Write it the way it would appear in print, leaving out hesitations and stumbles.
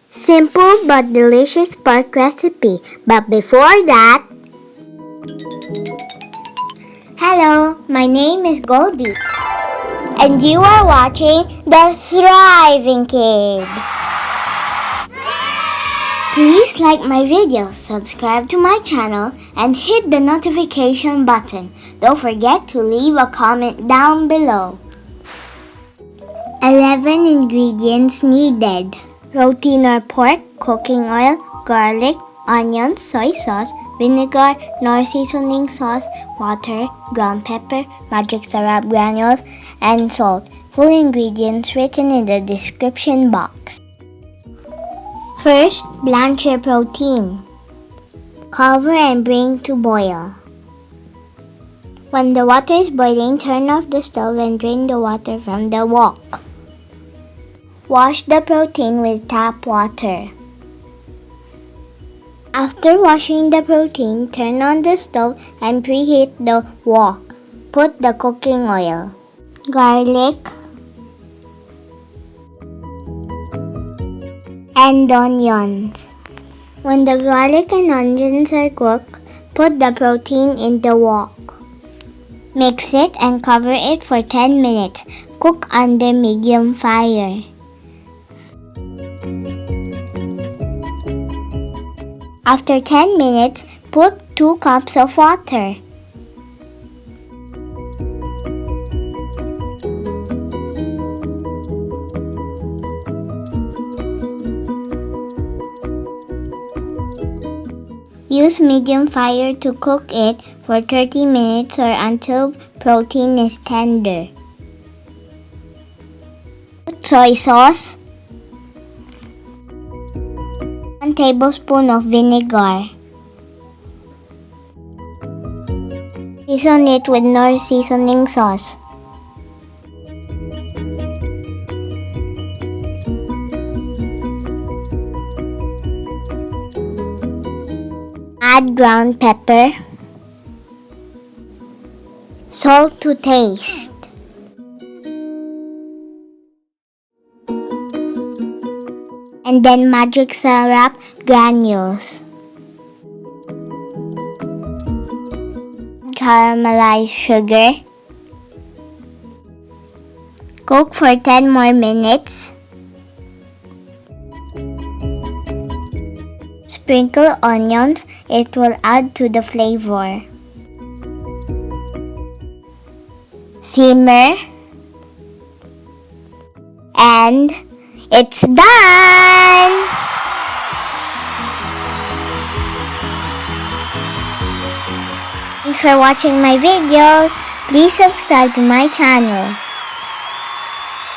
Simple but delicious pork recipe. But before that, hello, my name is Goldie, and you are watching The Thriving Kid. Please like my video, subscribe to my channel, and hit the notification button. Don't forget to leave a comment down below. 11 ingredients needed. Protein or pork, cooking oil, garlic, onions, soy sauce, vinegar, KNORR seasoning sauce, water, ground pepper, magic syrup granules, and salt. Full ingredients written in the description box. First, blanch your protein. Cover and bring to boil. When the water is boiling, turn off the stove and drain the water from the wok. Wash the protein with tap water. After washing the protein, turn on the stove and preheat the wok. Put the cooking oil, garlic, and onions. When the garlic and onions are cooked, put the protein in the wok. Mix it and cover it for 10 minutes. Cook under medium fire. After 10 minutes, put 2 cups of water. Use medium fire to cook it for 30 minutes or until protein is tender. Soy sauce, 1 tablespoon of vinegar. Season it with KNORR seasoning sauce. Add ground pepper, salt to taste, and then magic syrup granules. Caramelized sugar. Cook for 10 more minutes. Sprinkle onions, it will add to the flavor. Simmer. And it's done! Thanks for watching my videos. Please subscribe to my channel.